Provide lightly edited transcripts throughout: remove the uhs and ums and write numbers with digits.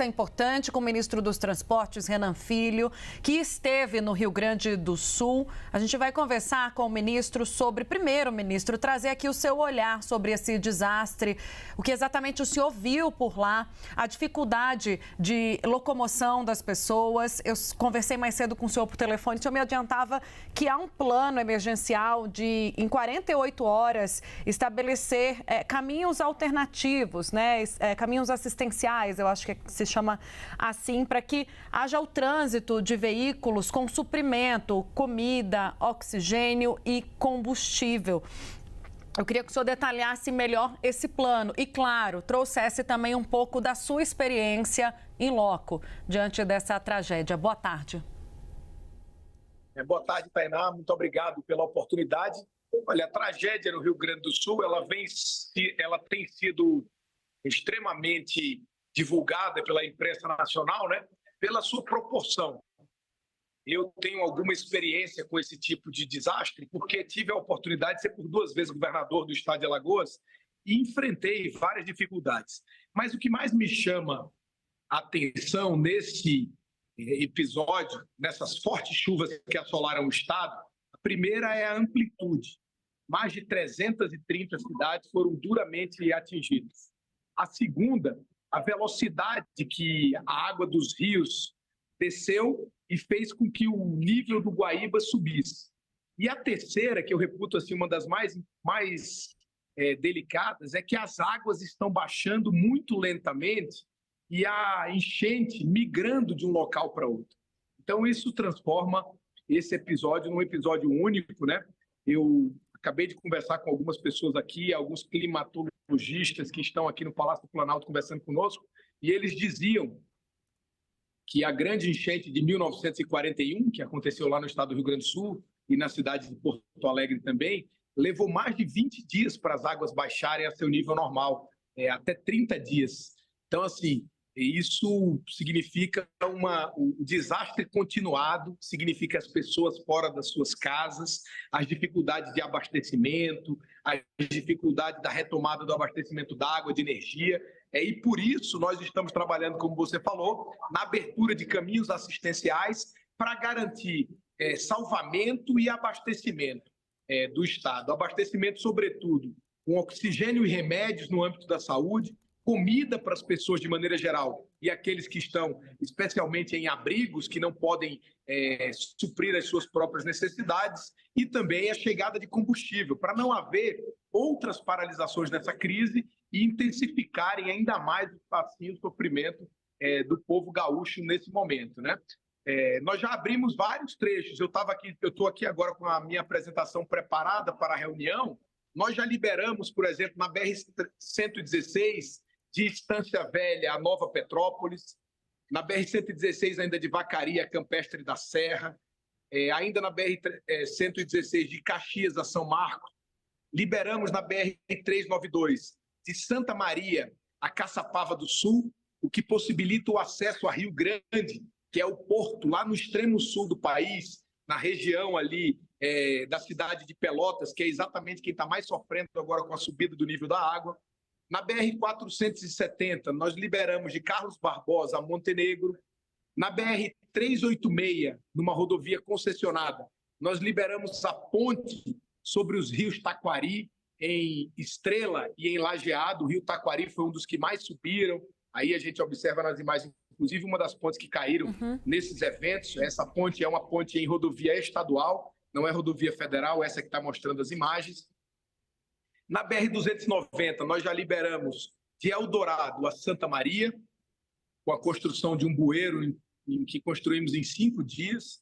Importante com o ministro dos Transportes, Renan Filho, que esteve no Rio Grande do Sul. A gente vai conversar com o ministro sobre, primeiro, ministro, trazer aqui o seu olhar sobre esse desastre, o que exatamente o senhor viu por lá, a dificuldade de locomoção das pessoas. Eu conversei mais cedo com o senhor por telefone, o senhor me adiantava que há um plano emergencial de, em 48 horas, estabelecer caminhos alternativos, né? Caminhos assistenciais, eu acho que se chama assim, para que haja o trânsito de veículos com suprimento, comida, oxigênio e combustível. Eu queria que o senhor detalhasse melhor esse plano e, claro, trouxesse também um pouco da sua experiência em loco diante dessa tragédia. Boa tarde. Boa tarde, Tainá. Muito obrigado pela oportunidade. Olha, a tragédia no Rio Grande do Sul, ela tem sido extremamente divulgada pela imprensa nacional, né, pela sua proporção. Eu tenho alguma experiência com esse tipo de desastre, porque tive a oportunidade de ser por 2 vezes governador do estado de Alagoas e enfrentei várias dificuldades. Mas o que mais me chama a atenção nesse episódio, nessas fortes chuvas que assolaram o estado, a primeira é a amplitude. Mais de 330 cidades foram duramente atingidas. A segunda, a velocidade que a água dos rios desceu e fez com que o nível do Guaíba subisse. E a terceira, que eu reputo assim, uma das mais delicadas, é que as águas estão baixando muito lentamente e a enchente migrando de um local para outro. Então, isso transforma esse episódio num episódio único, né? Eu acabei de conversar com algumas pessoas aqui, alguns climatologistas que estão aqui no Palácio do Planalto conversando conosco, e eles diziam que a grande enchente de 1941, que aconteceu lá no estado do Rio Grande do Sul e na cidade de Porto Alegre também, levou mais de 20 dias para as águas baixarem a seu nível normal, até 30 dias. Então, assim, isso significa um desastre continuado, significa as pessoas fora das suas casas, as dificuldades de abastecimento, as dificuldades da retomada do abastecimento d'água, de energia. E por isso nós estamos trabalhando, como você falou, na abertura de caminhos assistenciais para garantir salvamento e abastecimento do Estado. Abastecimento, sobretudo, com oxigênio e remédios no âmbito da saúde, comida para as pessoas de maneira geral e aqueles que estão especialmente em abrigos, que não podem suprir as suas próprias necessidades, e também a chegada de combustível, para não haver outras paralisações nessa crise e intensificarem ainda mais o fascínio e o sofrimento do povo gaúcho nesse momento, né? Nós já abrimos vários trechos. Eu estou aqui agora com a minha apresentação preparada para a reunião. Nós já liberamos, por exemplo, na BR-116, de Estância Velha a Nova Petrópolis, na BR-116 ainda de Vacaria a Campestre da Serra, ainda na BR-116 de Caxias a São Marcos, liberamos na BR-392 de Santa Maria a Caçapava do Sul, o que possibilita o acesso a Rio Grande, que é o porto lá no extremo sul do país, na região ali da cidade de Pelotas, que é exatamente quem está mais sofrendo agora com a subida do nível da água. Na BR-470, nós liberamos de Carlos Barbosa a Montenegro. Na BR-386, numa rodovia concessionada, nós liberamos a ponte sobre os rios Taquari, em Estrela e em Lajeado. O rio Taquari foi um dos que mais subiram. Aí a gente observa nas imagens, inclusive, uma das pontes que caíram nesses eventos. Essa ponte é uma ponte em rodovia estadual, não é rodovia federal, essa que está mostrando as imagens. Na BR-290, nós já liberamos de Eldorado a Santa Maria, com a construção de um bueiro em que construímos em 5 dias.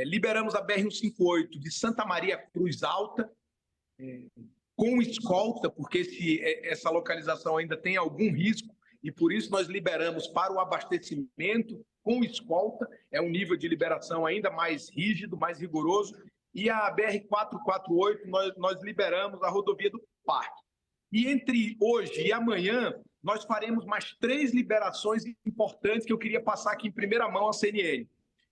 Liberamos a BR-158 de Santa Maria Cruz Alta, com escolta, porque essa localização ainda tem algum risco, e por isso nós liberamos para o abastecimento com escolta. É um nível de liberação ainda mais rígido, mais rigoroso. E a BR-448, nós liberamos a rodovia do Parque. E entre hoje e amanhã, nós faremos mais 3 liberações importantes que eu queria passar aqui em primeira mão à CNN.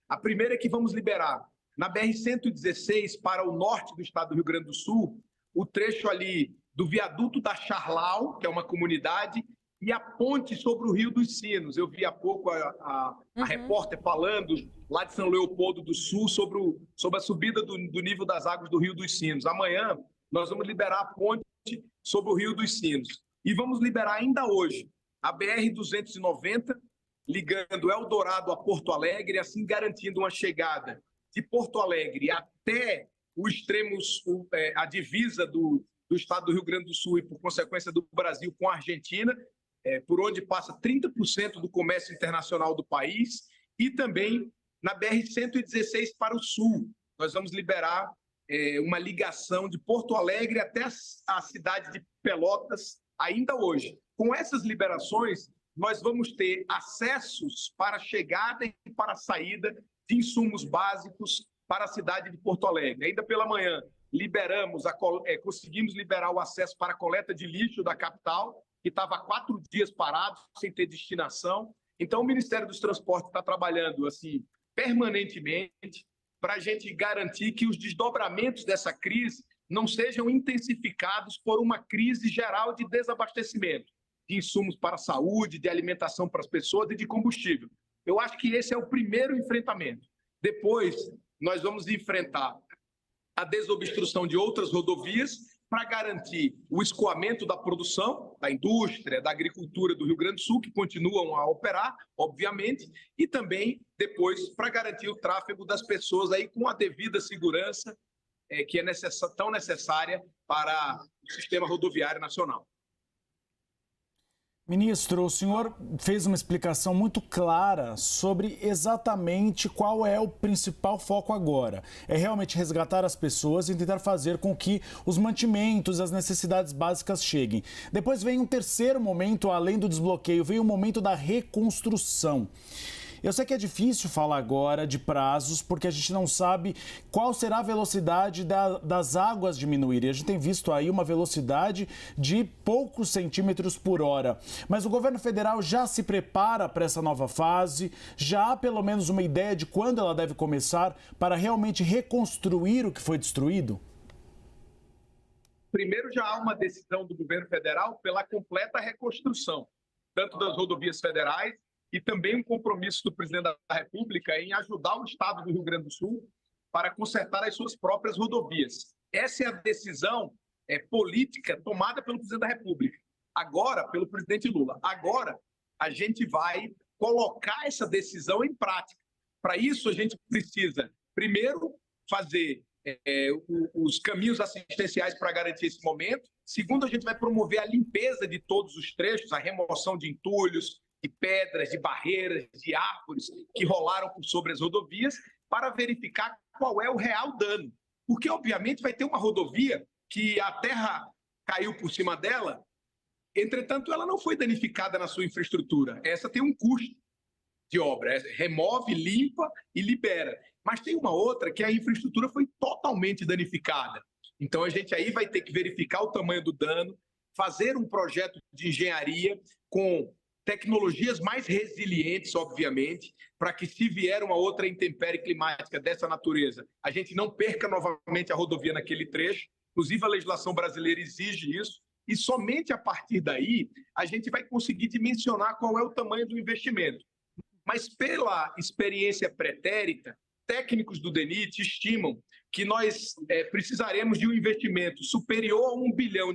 A primeira é que vamos liberar na BR-116 para o norte do estado do Rio Grande do Sul, o trecho ali do viaduto da Charlau, que é uma comunidade, e a ponte sobre o Rio dos Sinos. Eu vi há pouco a repórter falando lá de São Leopoldo do Sul sobre a subida do nível das águas do Rio dos Sinos. Amanhã nós vamos liberar a ponte sobre o Rio dos Sinos. E vamos liberar ainda hoje a BR-290, ligando Eldorado a Porto Alegre, assim garantindo uma chegada de Porto Alegre até o extremo, a divisa do estado do Rio Grande do Sul e, por consequência, do Brasil com a Argentina, por onde passa 30% do comércio internacional do país, e também na BR-116 para o sul. Nós vamos liberar uma ligação de Porto Alegre até a cidade de Pelotas ainda hoje. Com essas liberações, nós vamos ter acessos para a chegada e para a saída de insumos básicos para a cidade de Porto Alegre. Ainda pela manhã, conseguimos liberar o acesso para a coleta de lixo da capital, que estava há 4 dias parado, sem ter destinação. Então, o Ministério dos Transportes está trabalhando assim permanentemente para a gente garantir que os desdobramentos dessa crise não sejam intensificados por uma crise geral de desabastecimento de insumos para a saúde, de alimentação para as pessoas e de combustível. Eu acho que esse é o primeiro enfrentamento. Depois, nós vamos enfrentar a desobstrução de outras rodovias para garantir o escoamento da produção, da indústria, da agricultura do Rio Grande do Sul, que continuam a operar, obviamente, e também, depois, para garantir o tráfego das pessoas aí com a devida segurança que é tão necessária para o sistema rodoviário nacional. Ministro, o senhor fez uma explicação muito clara sobre exatamente qual é o principal foco agora. É realmente resgatar as pessoas e tentar fazer com que os mantimentos, as necessidades básicas cheguem. Depois vem um terceiro momento, além do desbloqueio, vem o momento da reconstrução. Eu sei que é difícil falar agora de prazos, porque a gente não sabe qual será a velocidade das águas diminuírem. A gente tem visto aí uma velocidade de poucos centímetros por hora. Mas o governo federal já se prepara para essa nova fase? Já há pelo menos uma ideia de quando ela deve começar para realmente reconstruir o que foi destruído? Primeiro, já há uma decisão do governo federal pela completa reconstrução, tanto das rodovias federais, e também um compromisso do presidente da República em ajudar o estado do Rio Grande do Sul para consertar as suas próprias rodovias. Essa é a decisão política tomada pelo presidente da República, agora pelo presidente Lula. Agora a gente vai colocar essa decisão em prática. Para isso, a gente precisa, primeiro, fazer os caminhos assistenciais para garantir esse momento. Segundo, a gente vai promover a limpeza de todos os trechos, a remoção de entulhos, de pedras, de barreiras, de árvores que rolaram por sobre as rodovias, para verificar qual é o real dano. Porque, obviamente, vai ter uma rodovia que a terra caiu por cima dela, entretanto, ela não foi danificada na sua infraestrutura. Essa tem um custo de obra, remove, limpa e libera. Mas tem uma outra que a infraestrutura foi totalmente danificada. Então, a gente aí vai ter que verificar o tamanho do dano, fazer um projeto de engenharia com tecnologias mais resilientes, obviamente, para que, se vier uma outra intempérie climática dessa natureza, a gente não perca novamente a rodovia naquele trecho. Inclusive, a legislação brasileira exige isso, e somente a partir daí a gente vai conseguir dimensionar qual é o tamanho do investimento. Mas, pela experiência pretérita, técnicos do DENIT estimam que nós precisaremos de um investimento superior a R$1 bilhão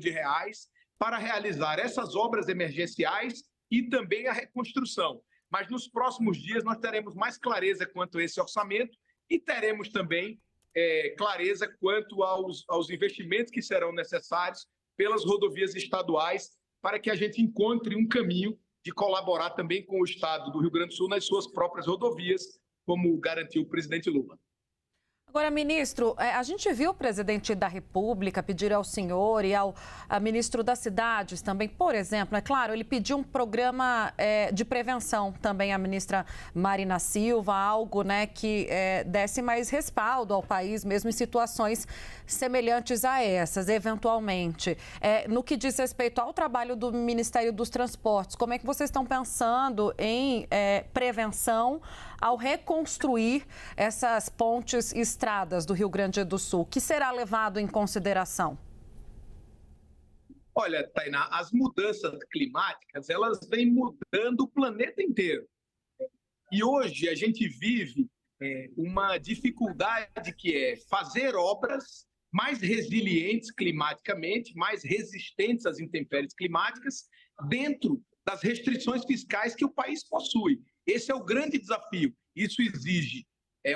para realizar essas obras emergenciais e também a reconstrução. Mas nos próximos dias nós teremos mais clareza quanto a esse orçamento e teremos também clareza quanto aos investimentos que serão necessários pelas rodovias estaduais para que a gente encontre um caminho de colaborar também com o estado do Rio Grande do Sul nas suas próprias rodovias, como garantiu o presidente Lula. Agora, ministro, a gente viu o presidente da República pedir ao senhor e ao ministro das Cidades também, por exemplo, é claro, ele pediu um programa de prevenção também à ministra Marina Silva, algo que desse mais respaldo ao país, mesmo em situações semelhantes a essas, eventualmente. No que diz respeito ao trabalho do Ministério dos Transportes, como é que vocês estão pensando em prevenção ao reconstruir essas pontes e estradas do Rio Grande do Sul? O que será levado em consideração? Olha, Tainá, as mudanças climáticas, elas vêm mudando o planeta inteiro. E hoje a gente vive uma dificuldade que é fazer obras mais resilientes climaticamente, mais resistentes às intempéries climáticas, dentro das restrições fiscais que o país possui. Esse é o grande desafio. Isso exige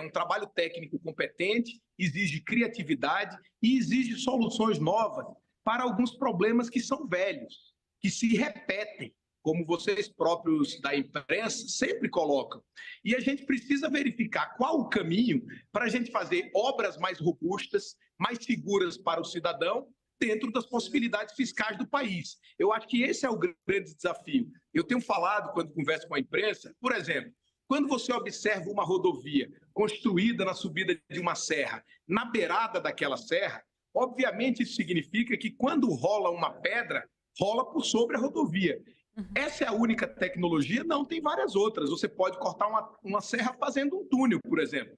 um trabalho técnico competente, exige criatividade e exige soluções novas para alguns problemas que são velhos, que se repetem, como vocês próprios da imprensa sempre colocam. E a gente precisa verificar qual o caminho para a gente fazer obras mais robustas, mais seguras para o cidadão, dentro das possibilidades fiscais do país. Eu acho que esse é o grande desafio. Eu tenho falado, quando converso com a imprensa, por exemplo, quando você observa uma rodovia construída na subida de uma serra, na beirada daquela serra, obviamente isso significa que quando rola uma pedra, rola por sobre a rodovia. Essa é a única tecnologia? Não, tem várias outras. Você pode cortar uma serra fazendo um túnel, por exemplo.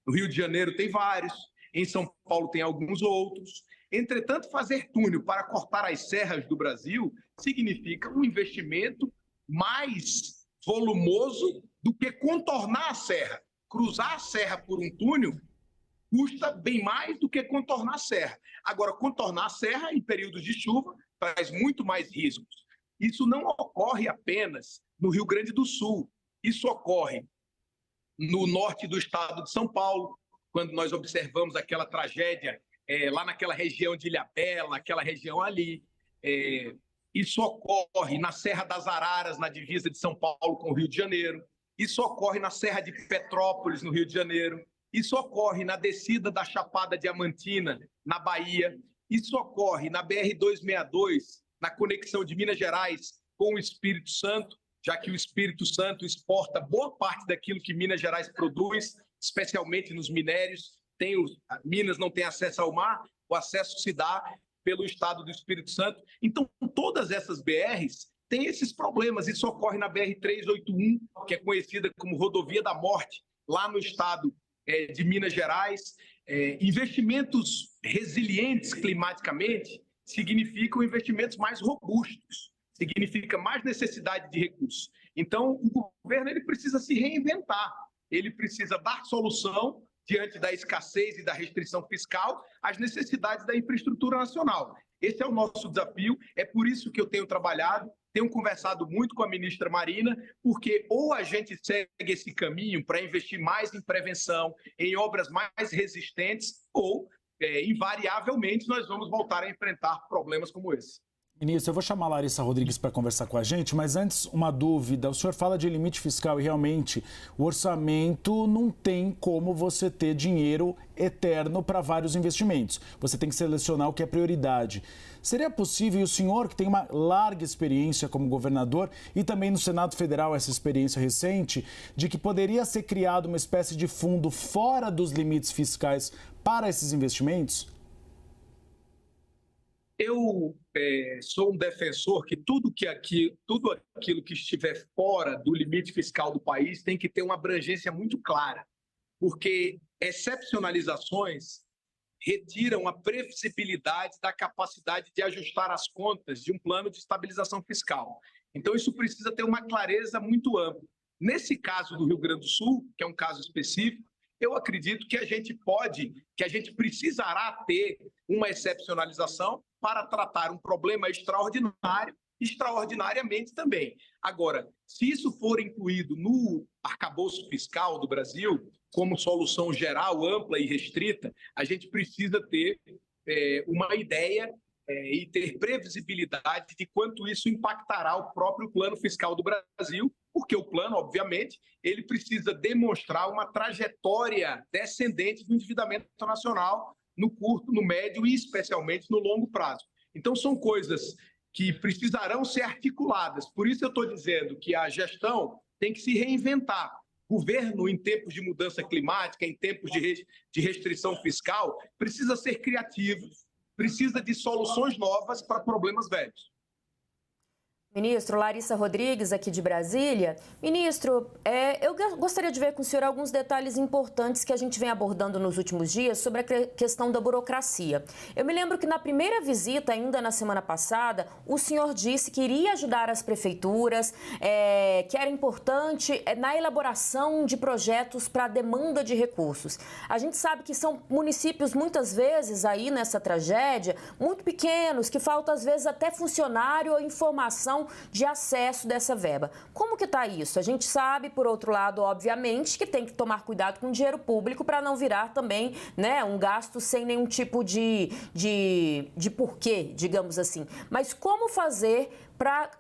No Rio de Janeiro tem vários, em São Paulo tem alguns outros. Entretanto, fazer túnel para cortar as serras do Brasil significa um investimento mais volumoso do que contornar a serra. Cruzar a serra por um túnel custa bem mais do que contornar a serra. Agora, contornar a serra em períodos de chuva traz muito mais riscos. Isso não ocorre apenas no Rio Grande do Sul. Isso ocorre no norte do estado de São Paulo, quando nós observamos aquela tragédia lá naquela região de Ilhabela, aquela região ali. Isso ocorre na Serra das Araras, na divisa de São Paulo com o Rio de Janeiro. Isso ocorre na Serra de Petrópolis, no Rio de Janeiro. Isso ocorre na descida da Chapada Diamantina, na Bahia. Isso ocorre na BR-262, na conexão de Minas Gerais com o Espírito Santo, já que o Espírito Santo exporta boa parte daquilo que Minas Gerais produz, especialmente nos minérios. Minas não tem acesso ao mar, o acesso se dá pelo estado do Espírito Santo. Então, todas essas BRs têm esses problemas. Isso ocorre na BR-381, que é conhecida como Rodovia da Morte, lá no estado de Minas Gerais. Investimentos resilientes climaticamente significam investimentos mais robustos, significa mais necessidade de recursos. Então, o governo ele precisa se reinventar, ele precisa dar solução diante da escassez e da restrição fiscal às necessidades da infraestrutura nacional. Esse é o nosso desafio, é por isso que eu tenho trabalhado, tenho conversado muito com a ministra Marina, porque ou a gente segue esse caminho para investir mais em prevenção, em obras mais resistentes, ou invariavelmente nós vamos voltar a enfrentar problemas como esse. Ministro, eu vou chamar a Larissa Rodrigues para conversar com a gente, mas antes uma dúvida. O senhor fala de limite fiscal e realmente o orçamento não tem como você ter dinheiro eterno para vários investimentos. Você tem que selecionar o que é prioridade. Seria possível, e o senhor que tem uma larga experiência como governador e também no Senado Federal essa experiência recente, de que poderia ser criado uma espécie de fundo fora dos limites fiscais para esses investimentos? Eu sou um defensor que tudo aquilo que estiver fora do limite fiscal do país tem que ter uma abrangência muito clara, porque excepcionalizações retiram a previsibilidade da capacidade de ajustar as contas de um plano de estabilização fiscal. Então, isso precisa ter uma clareza muito ampla. Nesse caso do Rio Grande do Sul, que é um caso específico, eu acredito que a gente precisará ter uma excepcionalização para tratar um problema extraordinariamente também. Agora, se isso for incluído no arcabouço fiscal do Brasil, como solução geral, ampla e restrita, a gente precisa ter uma ideia e ter previsibilidade de quanto isso impactará o próprio plano fiscal do Brasil, porque o plano, obviamente, ele precisa demonstrar uma trajetória descendente do endividamento nacional no curto, no médio e especialmente no longo prazo. Então, são coisas que precisarão ser articuladas. Por isso eu estou dizendo que a gestão tem que se reinventar. O governo, em tempos de mudança climática, em tempos de restrição fiscal, precisa ser criativo, precisa de soluções novas para problemas velhos. Ministro, Larissa Rodrigues, aqui de Brasília. Ministro, eu gostaria de ver com o senhor alguns detalhes importantes que a gente vem abordando nos últimos dias sobre a questão da burocracia. Eu me lembro que na primeira visita, ainda na semana passada, o senhor disse que iria ajudar as prefeituras, que era importante na elaboração de projetos para a demanda de recursos. A gente sabe que são municípios, muitas vezes, aí nessa tragédia, muito pequenos, que falta, às vezes, até funcionário ou informação de acesso dessa verba. Como que está isso? A gente sabe, por outro lado, obviamente, que tem que tomar cuidado com o dinheiro público para não virar também, né, um gasto sem nenhum tipo de porquê, digamos assim. Mas como fazer para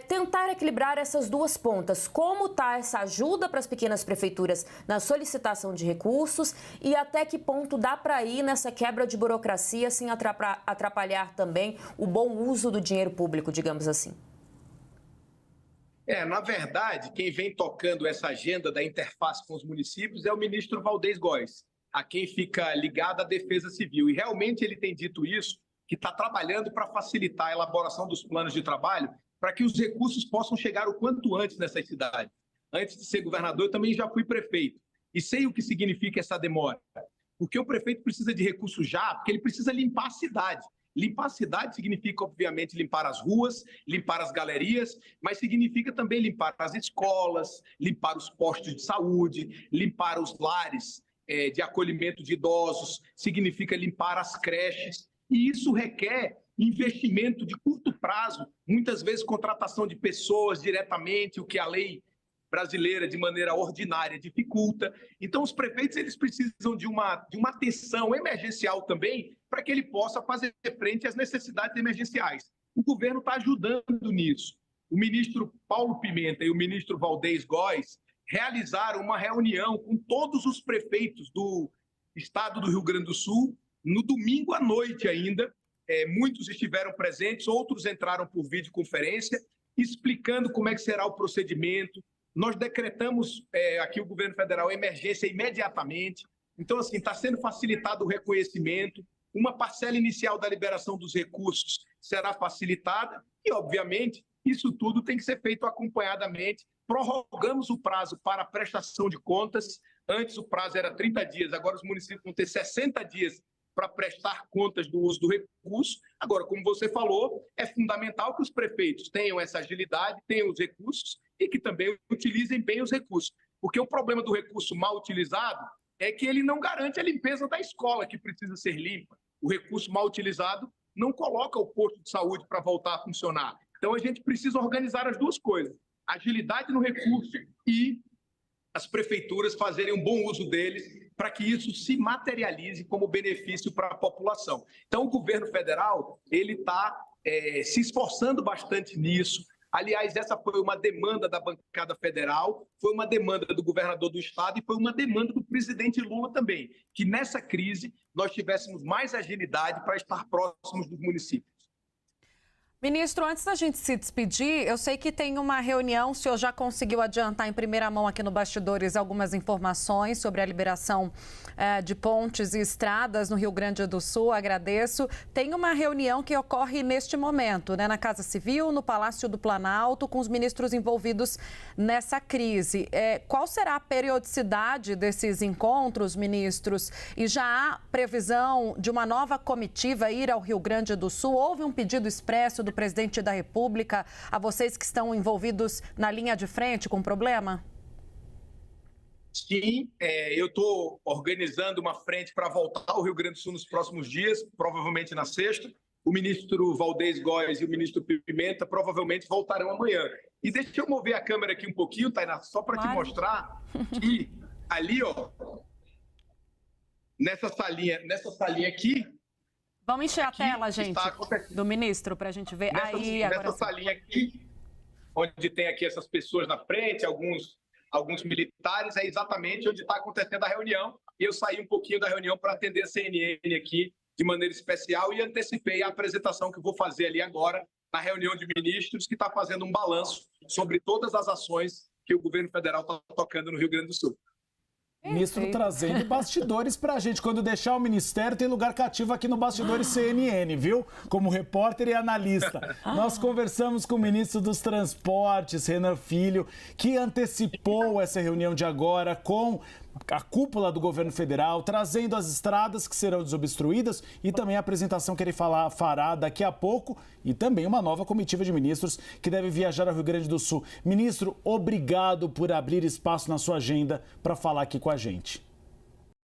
tentar equilibrar essas duas pontas? Como está essa ajuda para as pequenas prefeituras na solicitação de recursos e até que ponto dá para ir nessa quebra de burocracia sem atrapalhar também o bom uso do dinheiro público, digamos assim? Na verdade, quem vem tocando essa agenda da interface com os municípios é o ministro Valdez Góes, a quem fica ligado à Defesa Civil. E realmente ele tem dito isso, que está trabalhando para facilitar a elaboração dos planos de trabalho para que os recursos possam chegar o quanto antes nessas cidades. Antes de ser governador, eu também já fui prefeito e sei o que significa essa demora. Porque o prefeito precisa de recursos já, porque ele precisa limpar a cidade. Limpar a cidade significa, obviamente, limpar as ruas, limpar as galerias, mas significa também limpar as escolas, limpar os postos de saúde, limpar os lares de acolhimento de idosos, significa limpar as creches. E isso requer investimento de curto prazo, muitas vezes contratação de pessoas diretamente, o que a lei brasileira, de maneira ordinária, dificulta. Então, os prefeitos eles precisam de uma atenção emergencial também para que ele possa fazer frente às necessidades emergenciais. O governo está ajudando nisso. O ministro Paulo Pimenta e o ministro Valdez Góes realizaram uma reunião com todos os prefeitos do estado do Rio Grande do Sul, no domingo à noite ainda. Muitos estiveram presentes, outros entraram por videoconferência, explicando como é que será o procedimento. Nós decretamos aqui o governo federal emergência imediatamente. Então, assim, está sendo facilitado o reconhecimento. Uma parcela inicial da liberação dos recursos será facilitada e, obviamente, isso tudo tem que ser feito acompanhadamente. Prorrogamos o prazo para a prestação de contas. Antes o prazo era 30 dias, agora os municípios vão ter 60 dias para prestar contas do uso do recurso. Agora, como você falou, é fundamental que os prefeitos tenham essa agilidade, tenham os recursos e que também utilizem bem os recursos. Porque o problema do recurso mal utilizado é que ele não garante a limpeza da escola, que precisa ser limpa. O recurso mal utilizado não coloca o posto de saúde para voltar a funcionar. Então, a gente precisa organizar as duas coisas. Agilidade no recurso e as prefeituras fazerem um bom uso deles para que isso se materialize como benefício para a população. Então, o governo federal ele está se esforçando bastante nisso. Aliás, essa foi uma demanda da bancada federal, foi uma demanda do governador do estado e foi uma demanda do presidente Lula também, que nessa crise nós tivéssemos mais agilidade para estar próximos dos municípios. Ministro, antes da gente se despedir, eu sei que tem uma reunião, o senhor já conseguiu adiantar em primeira mão aqui no Bastidores algumas informações sobre a liberação de pontes e estradas no Rio Grande do Sul, agradeço. Tem uma reunião que ocorre neste momento, né, na Casa Civil, no Palácio do Planalto, com os ministros envolvidos nessa crise. Qual será a periodicidade desses encontros, ministros? E já há previsão de uma nova comitiva ir ao Rio Grande do Sul? Houve um pedido expresso do presidente da República a vocês que estão envolvidos na linha de frente com o problema? Sim, eu estou organizando uma frente para voltar ao Rio Grande do Sul nos próximos dias, provavelmente na sexta. O ministro Valdez Góes e o ministro Pimenta provavelmente voltarão amanhã. E deixa eu mover a câmera aqui um pouquinho, Tainá, só para te mostrar que ali, ó, nessa salinha aqui. Vamos encher a tela, gente, do ministro, para a gente ver. Nessa salinha aqui, onde tem aqui essas pessoas na frente, alguns militares, é exatamente onde está acontecendo a reunião. E eu saí um pouquinho da reunião para atender a CNN aqui de maneira especial e antecipei a apresentação que eu vou fazer ali agora, na reunião de ministros, que está fazendo um balanço sobre todas as ações que o governo federal está tocando no Rio Grande do Sul. Ministro trazendo bastidores pra gente. Quando deixar o ministério, tem lugar cativo aqui no Bastidores CNN, viu? Como repórter e analista. Nós conversamos com o ministro dos Transportes, Renan Filho, que antecipou essa reunião de agora com a cúpula do governo federal, trazendo as estradas que serão desobstruídas e também a apresentação que ele fará daqui a pouco e também uma nova comitiva de ministros que deve viajar ao Rio Grande do Sul. Ministro, obrigado por abrir espaço na sua agenda para falar aqui com a gente.